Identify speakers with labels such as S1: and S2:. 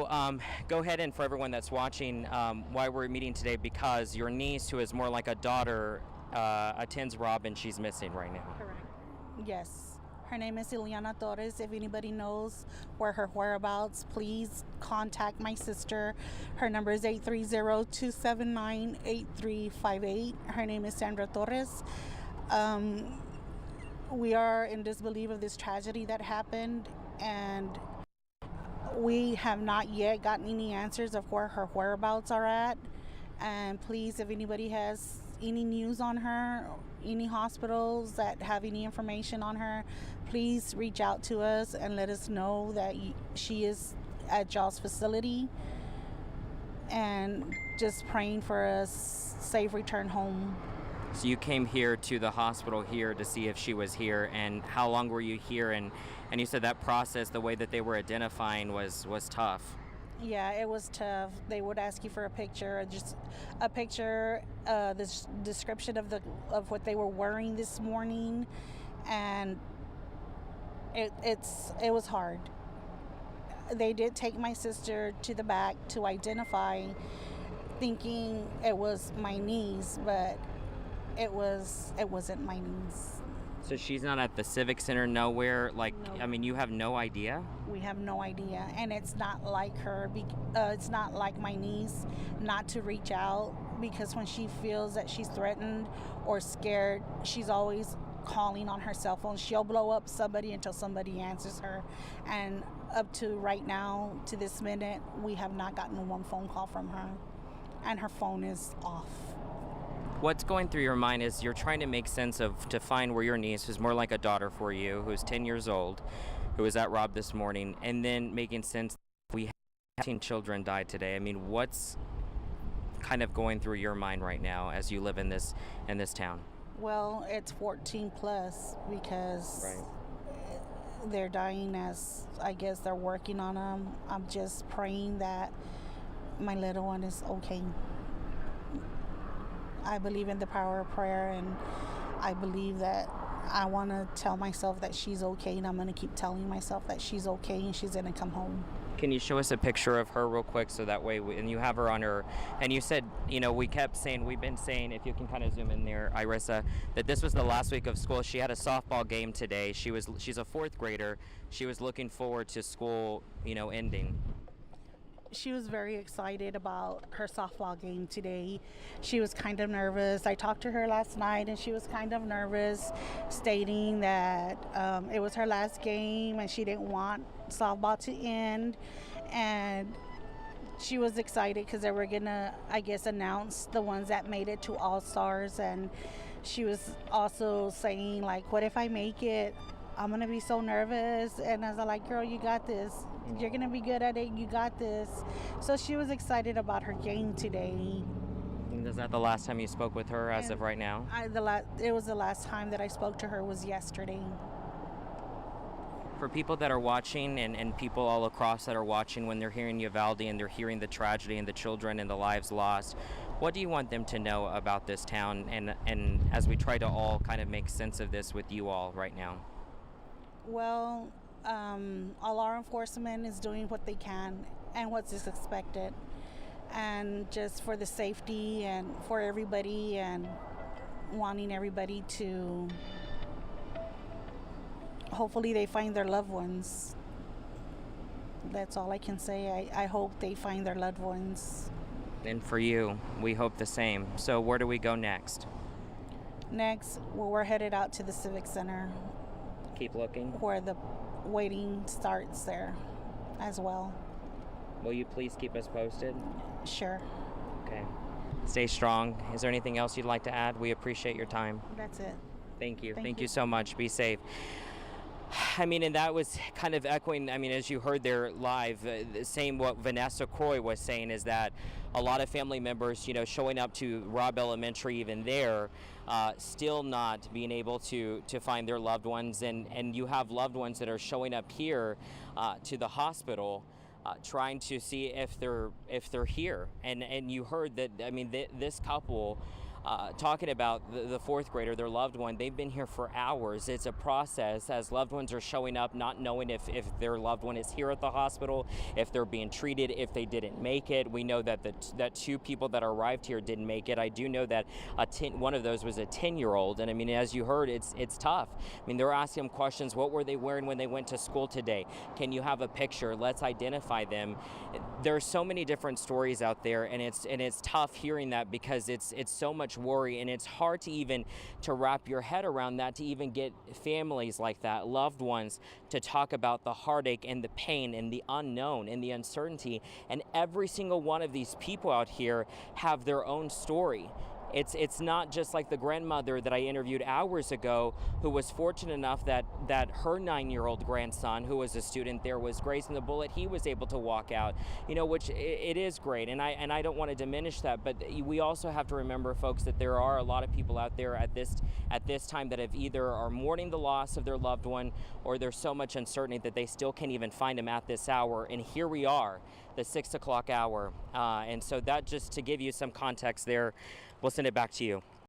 S1: So go ahead and for everyone that's watching, why we're meeting today, because your niece, who is more like a daughter, attends Rob, and she's missing right now.
S2: Correct. Yes. Her name is Ileana Torres. If anybody knows where her whereabouts, please contact my sister. Her number is 830-279-8358. Her name is Sandra Torres. We are in disbelief of this tragedy that happened, and we have not yet gotten any answers of where her whereabouts are at. And please, if anybody has any news on her, any hospitals that have any information on her, please reach out to us and let us know that she is at y'all's facility, and just praying for a safe return home.
S1: So you came here to the hospital here to see if she was here, and how long were you here? And you said that process, the way that they were identifying was tough.
S2: Yeah, it was tough. They would ask you for a picture, just a picture, this description of what they were wearing this morning, and it was hard. They did take my sister to the back to identify, thinking it was my niece, but it wasn't my niece.
S1: So she's not at the Civic Center, nowhere? Like,
S2: No.
S1: I mean, you have no idea?
S2: We have no idea, and it's not like her. It's not like my niece not to reach out, because when she feels that she's threatened or scared, she's always calling on her cell phone. She'll blow up somebody until somebody answers her. And up to right now, to this minute, we have not gotten one phone call from her, and her phone is off.
S1: What's going through your mind is you're trying to make sense of, to find where your niece, who's more like a daughter for you, who's 10 years old, who was at Rob this morning, and then making sense we have 18 children died today. I mean, what's kind of going through your mind right now as you live in this town?
S2: Well, it's 14 plus, because they're dying as, I guess, they're working on them. I'm just praying that my little one is okay. I believe in the power of prayer, and I believe that I want to tell myself that she's okay, and I'm going to keep telling myself that she's okay and she's going to come home.
S1: Can you show us a picture of her real quick, so that way, and you have her on her, and you said, we've been saying, if you can kind of zoom in there, Irissa, that this was the last week of school. She had a softball game today. She's a fourth grader. She was looking forward to school, ending.
S2: She was very excited about her softball game today. She was kind of nervous. I talked to her last night, and she was kind of nervous, stating that it was her last game and she didn't want softball to end. And she was excited because they were gonna, I guess, announce the ones that made it to All-Stars. And she was also saying, like, what if I make it? I'm gonna be so nervous. And I was like, girl, you got this. You're gonna be good at it. You got this. So she was excited about her game today.
S1: And is that the last time you spoke with her as of right now?
S2: It was the last time that I spoke to her was yesterday.
S1: For people that are watching, and people all across that are watching, when they're hearing Uvalde and they're hearing the tragedy and the children and the lives lost, what do you want them to know about this town, and as we try to all kind of make sense of this with you all right now?
S2: Well, all law enforcement is doing what they can and what's expected, and just for the safety and for everybody, and wanting everybody to hopefully they find their loved ones. That's all I can say. I hope they find their loved ones.
S1: And for you, we hope the same. So where do we go next?
S2: Next, well, we're headed out to the Civic Center.
S1: Keep looking.
S2: Where the waiting starts there as well.
S1: Will you please keep us posted?
S2: Sure.
S1: Okay. Stay strong. Is there anything else you'd like to add? We appreciate your time.
S2: That's it.
S1: Thank you. Thank you so much. Be safe. I mean, and that was kind of echoing, as you heard there live, the same what Vanessa Croy was saying, is that a lot of family members, showing up to Robb Elementary even there, still not being able to find their loved ones. And you have loved ones that are showing up here to the hospital, trying to see if they're here. And you heard that, this couple, talking about the fourth grader, their loved one. They've been here for hours. It's a process as loved ones are showing up, not knowing if their loved one is here at the hospital, if they're being treated, if they didn't make it. We know that that two people that arrived here didn't make it. I do know that one of those was a 10-year-old, and I mean, as you heard, it's tough. I mean, they're asking them questions. What were they wearing when they went to school today? Can you have a picture? Let's identify them. There's so many different stories out there, and it's tough hearing that because it's so much worry, and it's hard to even to wrap your head around that, to even get families like that, loved ones, to talk about the heartache and the pain and the unknown and the uncertainty. And every single one of these people out here have their own story. It's not just like the grandmother that I interviewed hours ago, who was fortunate enough that her 9-year-old grandson, who was a student there, was grazing the bullet. He was able to walk out, which it is great, and I don't want to diminish that, but we also have to remember, folks, that there are a lot of people out there at this time that have either are mourning the loss of their loved one, or there's so much uncertainty that they still can't even find them at this hour. And here we are, the 6 o'clock hour, and so that, just to give you some context there. We'll send it back to you.